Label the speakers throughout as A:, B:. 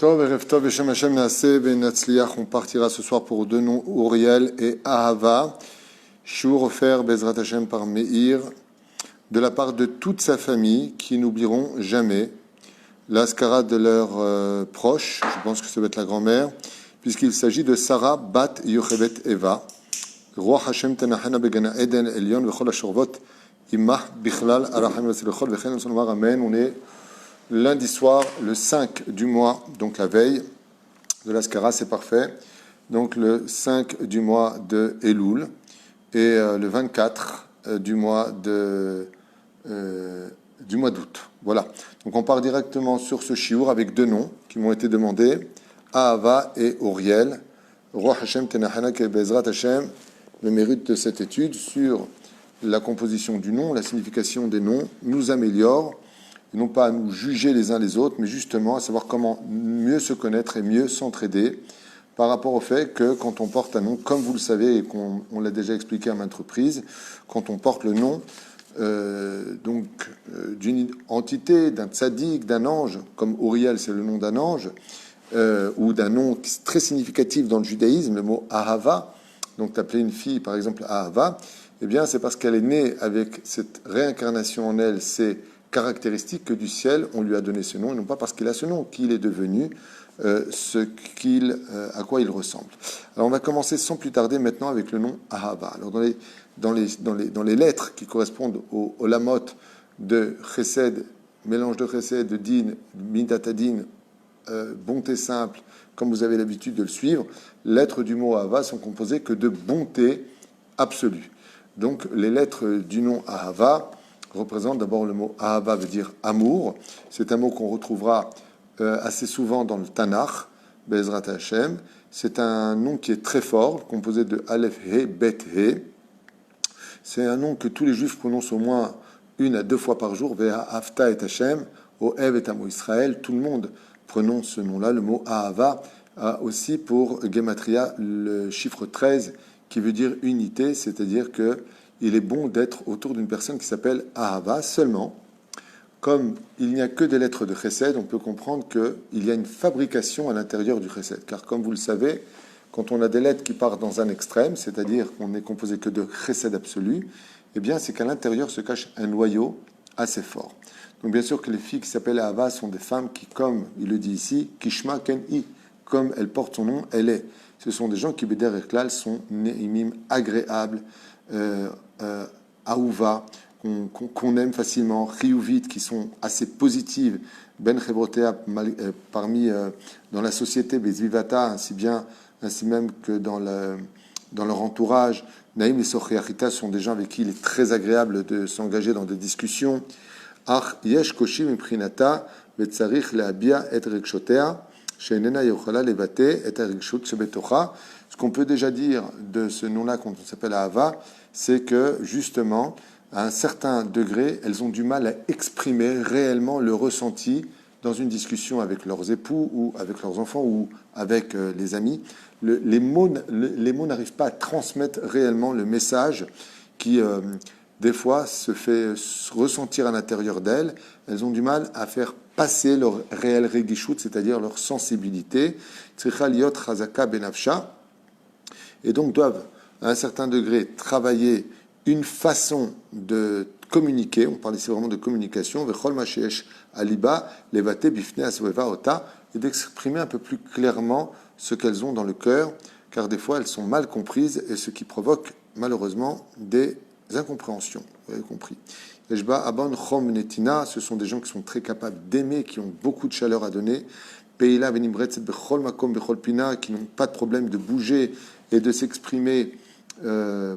A: Tov, Erev Tov, Beshem Hashem Naaseh Ben Natzliach. On partira ce soir pour deux noms, Uriel et Ahava. Shiur offert Bezrat Hashem par Meir, de la part de toute sa famille, qui n'oublieront jamais l'ascara de leurs proches. Je pense que ça va être la grand-mère, puisqu'il s'agit de Sarah Bat Yochebet Eva. Roi Hashem Tenachana Begana Eden Elion Vechol Ashorvot Imah Bichlal Aracham Veselechol Vechen Sonomar Amen. On est lundi soir, le 5 du mois, donc la veille de l'Askara, c'est parfait. Donc le 5 du mois de Elul et le 24 du mois d'août. Voilà. Donc on part directement sur ce shiur avec deux noms qui m'ont été demandés, Ahava et Uriel. Roi Hashem Tenachana Bezrat Hashem, le mérite de cette étude sur la composition du nom, la signification des noms, nous améliore. Et non pas à nous juger les uns les autres, mais justement à savoir comment mieux se connaître et mieux s'entraider par rapport au fait que quand on porte un nom, comme vous le savez et qu'on l'a déjà expliqué à maintes reprises, quand on porte le nom d'une entité, d'un tzaddik, d'un ange, comme Uriel c'est le nom d'un ange, ou d'un nom très significatif dans le judaïsme, le mot Ahava, donc t'appeler une fille par exemple Ahava, eh bien c'est parce qu'elle est née avec cette réincarnation en elle, c'est caractéristique que du ciel, on lui a donné ce nom, et non pas parce qu'il a ce nom, qu'il est devenu à quoi il ressemble. Alors on va commencer sans plus tarder maintenant avec le nom Ahava. Alors dans les lettres qui correspondent au lamot de Chesed, mélange de Chesed, de Din, Midatadin, bonté simple, comme vous avez l'habitude de le suivre, les lettres du mot Ahava sont composées que de bonté absolue. Donc les lettres du nom Ahava représente d'abord le mot Ahava, veut dire amour. C'est un mot qu'on retrouvera assez souvent dans le Tanakh, Bezrat Hashem. C'est un nom qui est très fort, composé de Aleph He, Bet He. C'est un nom que tous les juifs prononcent au moins 1 à 2 fois par jour. Veha Hafta et Hashem, Oev et Amo Israël. Tout le monde prononce ce nom-là. Le mot Ahava a aussi pour Gematria le chiffre 13 qui veut dire unité, c'est-à-dire que il est bon d'être autour d'une personne qui s'appelle Ahava. Seulement, comme il n'y a que des lettres de Chesed, on peut comprendre qu'il y a une fabrication à l'intérieur du Chesed. Car comme vous le savez, quand on a des lettres qui partent dans un extrême, c'est-à-dire qu'on n'est composé que de Chesed absolu, eh bien c'est qu'à l'intérieur se cache un noyau assez fort. Donc bien sûr que les filles qui s'appellent Ahava sont des femmes qui, comme il le dit ici, Kishma Ken I, comme elle porte son nom, elle est. Ce sont des gens qui, Beder et Klal, sont ne'imim, agréables, Aouva, qu'on aime facilement, Riouvit, qui sont assez positives, Ben Chevrotea, dans la société, Bezvivata, ainsi même que dans leur entourage. Naïm et Sochiachita sont des gens avec qui il est très agréable de s'engager dans des discussions. Ach yesh koshim imprinata, vetzarich leabia et rekshotea, she'enena yochala levate et rekshut shebetocha. Ce qu'on peut déjà dire de ce nom-là, quand on s'appelle Ahava, c'est que, justement, à un certain degré, elles ont du mal à exprimer réellement le ressenti dans une discussion avec leurs époux ou avec leurs enfants ou avec les amis. Les mots n'arrivent pas à transmettre réellement le message qui, des fois, se fait ressentir à l'intérieur d'elles. Elles ont du mal à faire passer leur réel regishout, c'est-à-dire leur sensibilité. Tzricha liot chazaka benafsha. Et donc doivent, à un certain degré, travailler une façon de communiquer. On parle ici vraiment de communication. Vechol masheesh aliba levate bifne asweva ota, et d'exprimer un peu plus clairement ce qu'elles ont dans le cœur, car des fois elles sont mal comprises et ce qui provoque malheureusement des incompréhensions. Vous avez compris. Yeshba abon chom netina, ce sont des gens qui sont très capables d'aimer, qui ont beaucoup de chaleur à donner. Peila venimretz bechol makom bechol pina, qui n'ont pas de problème de bouger et de s'exprimer.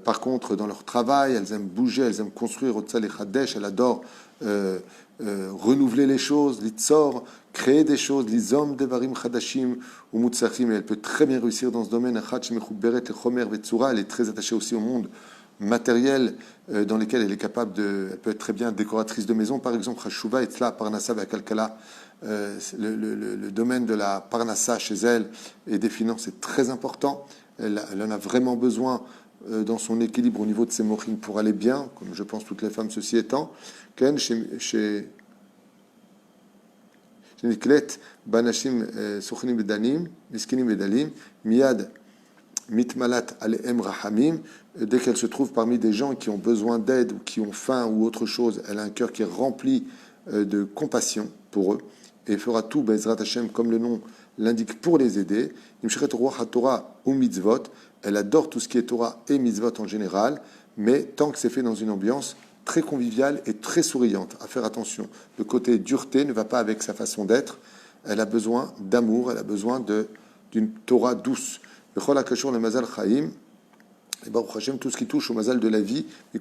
A: Par contre, dans leur travail, elles aiment bouger, elles aiment construire. Elle adore renouveler les choses, litzor, créer des choses, lizom devarim chadashim ou mutsachim. Elle peut très bien réussir dans ce domaine. Elle est très attachée aussi au monde matériel dans lequel elle est capable de. Elle peut être très bien décoratrice de maison, par exemple. Hashuva etzla parnassa ve'akalkala. Le domaine de la parnassa chez elle et des finances est très important. Elle en a vraiment besoin dans son équilibre au niveau de ses mochines pour aller bien, comme je pense toutes les femmes ceci étant. Ken chez Niklet banashim suchnim bedalim, miskinim bedalim, miyad mitmalat alehem rahamim. Dès qu'elle se trouve parmi des gens qui ont besoin d'aide ou qui ont faim ou autre chose, elle a un cœur qui est rempli de compassion pour eux et fera tout Bezrat Hashem comme le nom l'indique pour les aider. Nimsheret ruach haTorah ou mitzvot. Elle adore tout ce qui est Torah et mitzvot en général, mais tant que c'est fait dans une ambiance très conviviale et très souriante. À faire attention. Le côté dureté ne va pas avec sa façon d'être. Elle a besoin d'amour, elle a besoin d'une Torah douce. Bechol hakashur le mazal chaim. Et Baruch Hashem, tout ce qui touche au mazal de la vie, et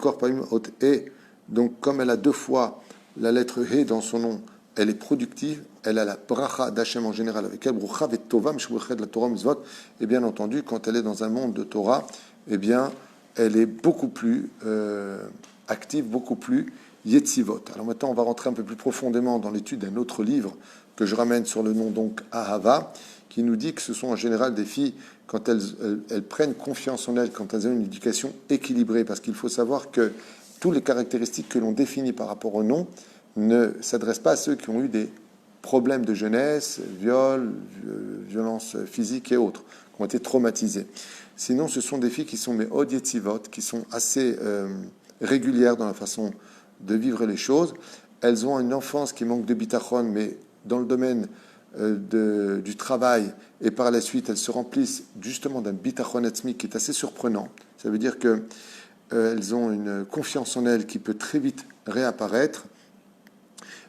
A: donc comme elle a deux fois la lettre He dans son nom, elle est productive, elle a la bracha d'Hachem en général avec elle, Brucha Vetova, Mishmuchet la Torah Mitzvot, et bien entendu, quand elle est dans un monde de Torah, eh bien, elle est beaucoup plus active, beaucoup plus Yetzivot. Alors maintenant, on va rentrer un peu plus profondément dans l'étude d'un autre livre que je ramène sur le nom donc Ahava, qui nous dit que ce sont en général des filles, quand elles prennent confiance en elles, quand elles ont une éducation équilibrée, parce qu'il faut savoir que toutes les caractéristiques que l'on définit par rapport au nom ne s'adressent pas à ceux qui ont eu des problèmes de jeunesse, violences physiques et autres, qui ont été traumatisés. Sinon, ce sont des filles qui sont méod yetzivot, qui sont assez régulières dans la façon de vivre les choses. Elles ont une enfance qui manque de bitachon, mais dans le domaine du travail, et par la suite, elles se remplissent justement d'un bitachon etzmi qui est assez surprenant. Ça veut dire que elles ont une confiance en elles qui peut très vite réapparaître.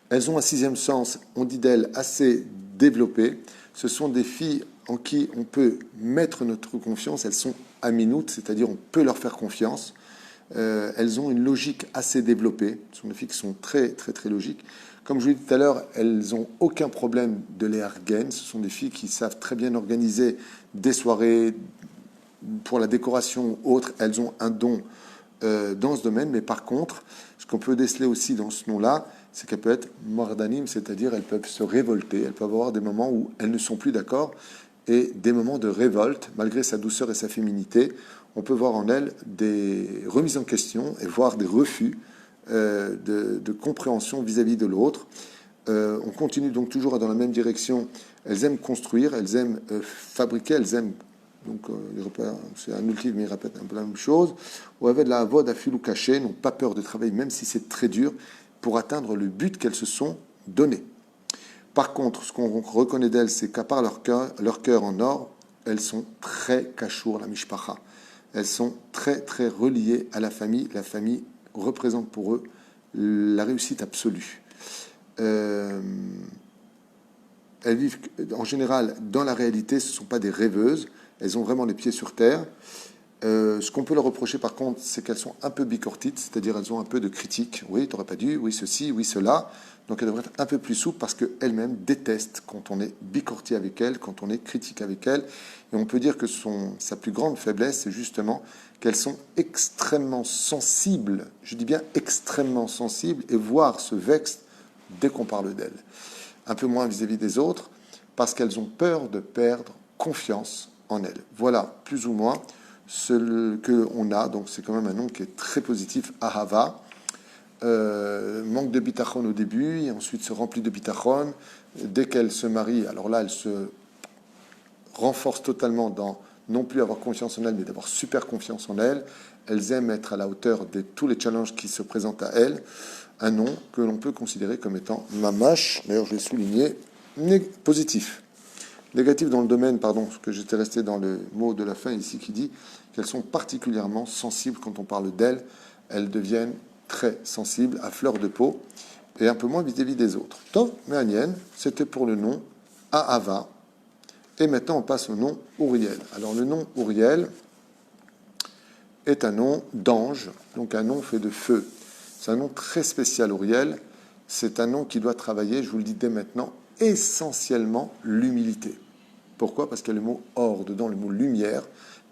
A: Elles ont un sixième sens, on dit d'elles, assez développé. Ce sont des filles en qui on peut mettre notre confiance. Elles sont aminoutes, c'est-à-dire on peut leur faire confiance. Elles ont une logique assez développée. Ce sont des filles qui sont très, très, très logiques. Comme je vous l'ai dit tout à l'heure, elles n'ont aucun problème de les hargen. Ce sont des filles qui savent très bien organiser des soirées pour la décoration ou autre. Elles ont un don dans ce domaine. Mais par contre, ce qu'on peut déceler aussi dans ce nom-là, c'est qu'elles peuvent être mordanim, c'est-à-dire elles peuvent se révolter. Elles peuvent avoir des moments où elles ne sont plus d'accord et des moments de révolte, malgré sa douceur et sa féminité. On peut voir en elles des remises en question et voire des refus de compréhension vis-à-vis de l'autre. On continue donc toujours dans la même direction. Elles aiment construire, elles aiment fabriquer, elles aiment... Donc, c'est un autre livre, mais il répète un peu la même chose. Ou avec la voix d'affilu caché, n'ont pas peur de travailler, même si c'est très dur, pour atteindre le but qu'elles se sont donné. Par contre, ce qu'on reconnaît d'elles, c'est qu'à part leur cœur en or, elles sont très cachour, la mishpacha. Elles sont très, très reliées à la famille. La famille représente pour eux la réussite absolue. Elles vivent en général dans la réalité, ce ne sont pas des rêveuses. Elles ont vraiment les pieds sur terre. Ce qu'on peut leur reprocher par contre, c'est qu'elles sont un peu bicortites, c'est-à-dire elles ont un peu de critique. Oui, tu n'aurais pas dû, oui, ceci, oui, cela. Donc elles devraient être un peu plus souples parce qu'elles-mêmes détestent quand on est bicorti avec elles, quand on est critique avec elles. Et on peut dire que sa plus grande faiblesse, c'est justement qu'elles sont extrêmement sensibles, je dis bien extrêmement sensibles, et voire se vexent dès qu'on parle d'elles. Un peu moins vis-à-vis des autres, parce qu'elles ont peur de perdre confiance en elles. Voilà, plus ou moins, ce qu'on a. Donc c'est quand même un nom qui est très positif, Ahava. Manque de bitachon au début, et ensuite se remplit de bitachon. Dès qu'elle se marie, alors là, elle se renforce totalement dans non plus avoir confiance en elle, mais d'avoir super confiance en elle. Elles aiment être à la hauteur de tous les challenges qui se présentent à elles. Un nom que l'on peut considérer comme étant mamash, d'ailleurs je l'ai souligné, positif. Négatif dans le domaine, pardon, parce que j'étais resté dans le mot de la fin ici qui dit qu'elles sont particulièrement sensibles quand on parle d'elles. Elles deviennent très sensibles, à fleur de peau, et un peu moins vis-à-vis des autres. Tov Me'anien, c'était pour le nom Ahava. Et maintenant, on passe au nom Uriel. Alors, le nom Uriel est un nom d'ange, donc un nom fait de feu. C'est un nom très spécial, Uriel. C'est un nom qui doit travailler, je vous le dis dès maintenant, essentiellement l'humilité. Pourquoi ? Parce qu'il y a le mot or dedans, le mot lumière.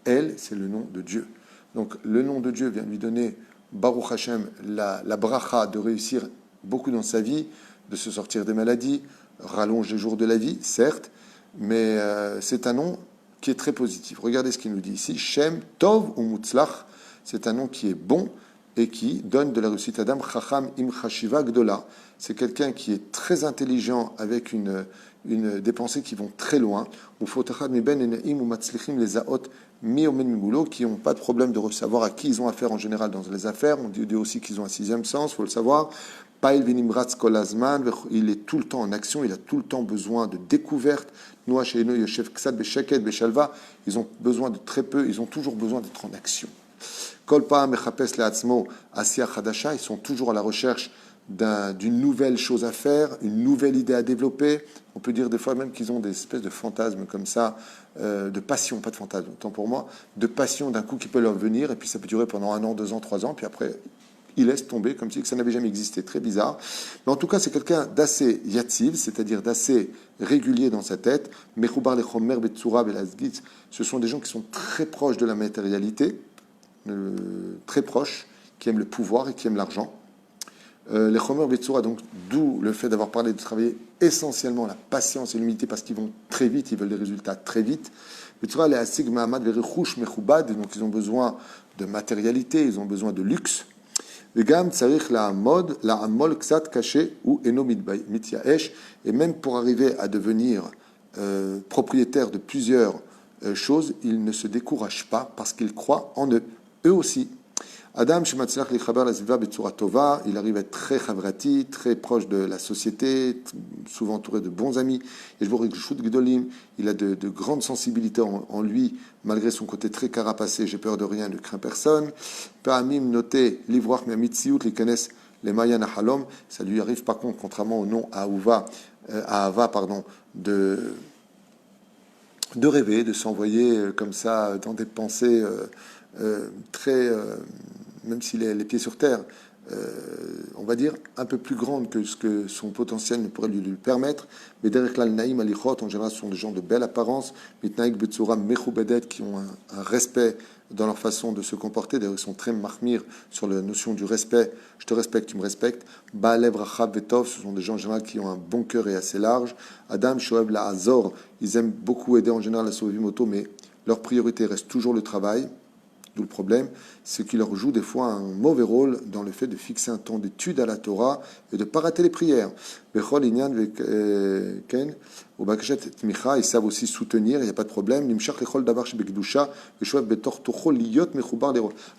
A: Elle, c'est le nom de Dieu. Donc, le nom de Dieu vient lui donner, Baruch Hashem, la bracha de réussir beaucoup dans sa vie, de se sortir des maladies, rallonger les jours de la vie, certes, mais c'est un nom qui est très positif. Regardez ce qu'il nous dit ici. Shem Tov ou Mutzlach, c'est un nom qui est bon, et qui donne de la réussite. Adam Chacham im Chashiva Gdola. C'est quelqu'un qui est très intelligent avec des pensées qui vont très loin. Ou Fotachad mi ben eneim ou matzlichim les aot mi omen migulo, qui n'ont pas de problème de savoir à qui ils ont affaire en général dans les affaires. On dit aussi qu'ils ont un sixième sens, il faut le savoir. Pail vinimratz kolazman, il est tout le temps en action, il a tout le temps besoin de découverte. Noa sheino yoshev ksad besheket beshalva, ils ont besoin de très peu, ils ont toujours besoin d'être en action. Kolpa mechapes leatzmo asia chadasha, ils sont toujours à la recherche d'une nouvelle chose à faire, une nouvelle idée à développer. On peut dire des fois même qu'ils ont des espèces de fantasmes comme ça, de passion, pas de fantasme, autant pour moi, de passion d'un coup qui peut leur venir, et puis ça peut durer pendant 1 an, 2 ans, 3 ans, puis après il laisse tomber comme si ça n'avait jamais existé. Très bizarre. Mais en tout cas, c'est quelqu'un d'assez yatsiv, c'est-à-dire d'assez régulier dans sa tête. Mechoubar lechomer betsura belazgitz, ce sont des gens qui sont très proches de la matérialité, très proches, qui aiment le pouvoir et qui aiment l'argent. Les chomer betsura, donc d'où le fait d'avoir parlé de travailler essentiellement la patience et l'humilité, parce qu'ils vont très vite, ils veulent des résultats très vite. Betsura les asig mahamad verichush mechoubad, donc ils ont besoin de matérialité, ils ont besoin de luxe. Vegam tsarich la'amol ksat caché ou eno mityaesh, et même pour arriver à devenir propriétaire de plusieurs choses, ils ne se découragent pas parce qu'ils croient en eux aussi. Adam shematzlach lichaber la zviva betsura tova, il arrive à être très chavrati, très proche de la société, souvent entouré de bons amis. Et je vois gdolim, il a de grandes sensibilités en lui, malgré son côté très carapacé. J'ai peur de rien, ne crains personne. Pa'amim noté livroach miamitziut likanes les mayan halom. Ça lui arrive par contre, contrairement au nom à Ava, pardon, de rêver, de s'envoyer comme ça dans des pensées très, même s'il est les pieds sur terre, on va dire un peu plus grande que ce que son potentiel ne pourrait lui permettre. Mais derrière là, le naïm alichot, en général, ce sont des gens de belle apparence, mitnaïk betsura mechoubedet, qui ont un respect dans leur façon de se comporter. D'ailleurs, ils sont très marmir sur la notion du respect. Je te respecte, tu me respectes. Baalev rachab vetov, ce sont des gens en général qui ont un bon cœur et assez large. Adam shoev la azor, ils aiment beaucoup aider en général à sauver moto, mais leur priorité reste toujours le travail. D'où le problème, c'est qu'il leur joue des fois un mauvais rôle dans le fait de fixer un temps d'étude à la Torah et de ne pas rater les prières. Ils savent aussi soutenir, il n'y a pas de problème.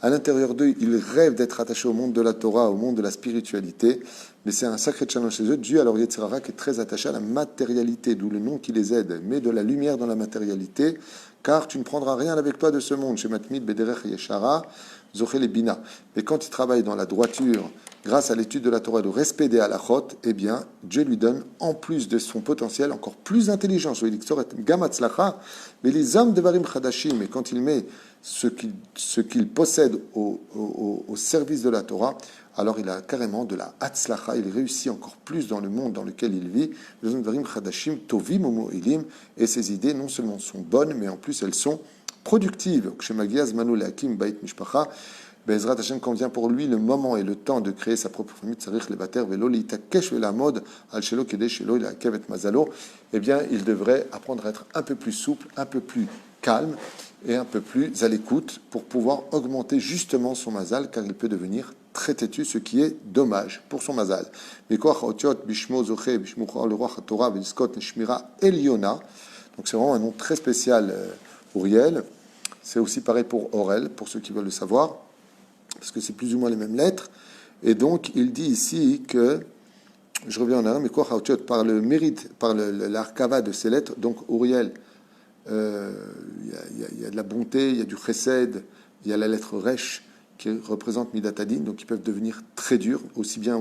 A: À l'intérieur d'eux, ils rêvent d'être attachés au monde de la Torah, au monde de la spiritualité, mais c'est un sacré challenge chez eux. Dieu, alors Yetzirara, qui est très attaché à la matérialité, d'où le nom qui les aide, met de la lumière dans la matérialité, car tu ne prendras rien avec toi de ce monde. Chez Matmid, Bederech Yeshara, Zochel et Bina. Mais quand il travaille dans la droiture, grâce à l'étude de la Torah, le respect des halachot, eh bien, Dieu lui donne, en plus de son potentiel, encore plus d'intelligence. Mais les hommes de Barim Chadashim, et quand il met ce qu'il possède au service de la Torah, alors il a carrément de la hatzlacha, il réussit encore plus dans le monde dans lequel il vit. Et ses idées non seulement sont bonnes, mais en plus elles sont productives. Bezrat Hashem, quand vient pour lui le moment et le temps de créer sa propre famille, eh bien, il devrait apprendre à être un peu plus souple, un peu plus calme et un peu plus à l'écoute pour pouvoir augmenter justement son mazal, car il peut devenir très têtu, ce qui est dommage pour son mazal. Donc c'est vraiment un nom très spécial, Uriel. C'est aussi pareil pour Aurel, pour ceux qui veulent le savoir, parce que c'est plus ou moins les mêmes lettres. Et donc, il dit ici que, je reviens en arrière, mais quoi, par le mérite, par l'arkava de ces lettres, donc Uriel, il y a de la bonté, il y a du chesed, il y a la lettre resh, qui représente Midatadin, donc ils peuvent devenir très durs, aussi bien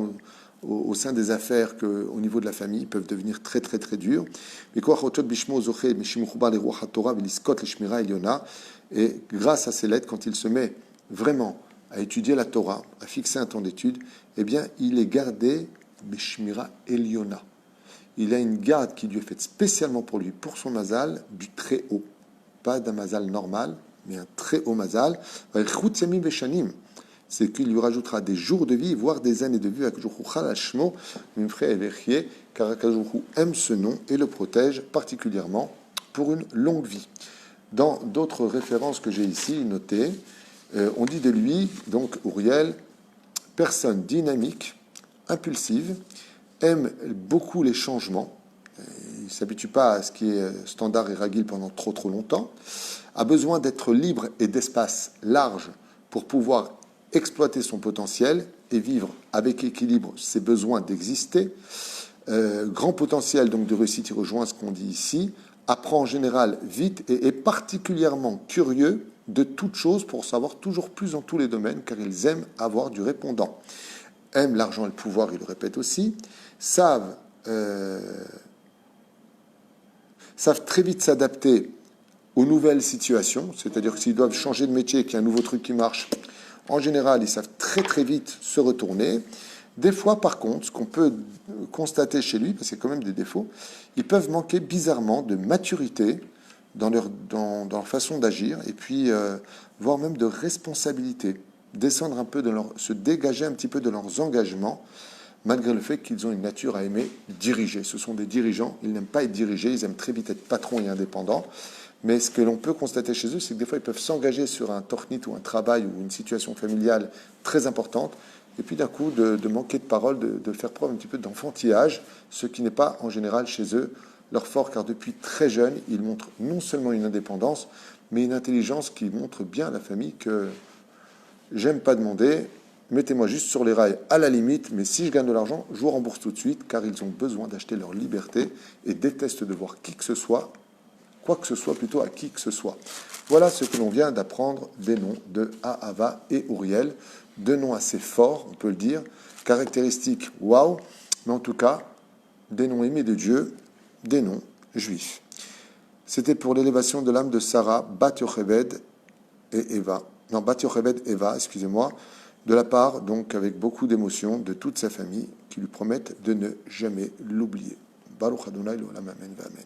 A: au sein des affaires qu'au niveau de la famille, ils peuvent devenir très très très durs. Et grâce à ces lettres, quand il se met vraiment à étudier la Torah, à fixer un temps d'étude, eh bien, il est gardé Bishmira Eliona. Il a une garde qui lui est faite spécialement pour lui, pour son mazal, du très haut. Pas d'un mazal normal, mais un très haut mazal. C'est qu'il lui rajoutera des jours de vie, voire des années de vie, car Akajourou aime ce nom et le protège particulièrement pour une longue vie. Dans d'autres références que j'ai ici notées, on dit de lui, donc Uriel, personne dynamique, impulsive, aime beaucoup les changements, il ne s'habitue pas à ce qui est standard et ragile pendant trop longtemps, a besoin d'être libre et d'espace large pour pouvoir exploiter son potentiel et vivre avec équilibre ses besoins d'exister. Grand potentiel donc de réussite, il rejoint ce qu'on dit ici, apprend en général vite et est particulièrement curieux de toutes choses pour savoir toujours plus dans tous les domaines, car ils aiment avoir du répondant. Aiment l'argent et le pouvoir, il le répète aussi, savent très vite s'adapter aux nouvelles situations, c'est-à-dire que s'ils doivent changer de métier et qu'il y a un nouveau truc qui marche, en général, ils savent très vite se retourner. Des fois, par contre, ce qu'on peut constater chez lui, parce qu'il y a quand même des défauts, ils peuvent manquer bizarrement de maturité dans leur façon d'agir, et puis voire même de responsabilité, descendre un peu se dégager un petit peu de leurs engagements, malgré le fait qu'ils ont une nature à aimer diriger. Ce sont des dirigeants, ils n'aiment pas être dirigés, ils aiment très vite être patrons et indépendants. Mais ce que l'on peut constater chez eux, c'est que des fois, ils peuvent s'engager sur un tornit ou un travail ou une situation familiale très importante, et puis d'un coup, de manquer de parole, de faire preuve un petit peu d'enfantillage, ce qui n'est pas en général chez eux leur fort, car depuis très jeune, ils montrent non seulement une indépendance, mais une intelligence qui montre bien à la famille que j'aime pas demander, mettez-moi juste sur les rails à la limite, mais si je gagne de l'argent, je vous rembourse tout de suite, car ils ont besoin d'acheter leur liberté et détestent de voir qui que ce soit, quoi que ce soit plutôt à qui que ce soit. Voilà ce que l'on vient d'apprendre des noms de Ahava et Uriel, deux noms assez forts, on peut le dire, caractéristiques, waouh, mais en tout cas, des noms aimés de Dieu, des noms juifs. C'était pour l'élévation de l'âme de Sarah, Bat Yocheved et Eva, Bat Yocheved Eva, excusez-moi, de la part, donc avec beaucoup d'émotion, de toute sa famille, qui lui promettent de ne jamais l'oublier. Baruch Adonai l'olam, amen, amen.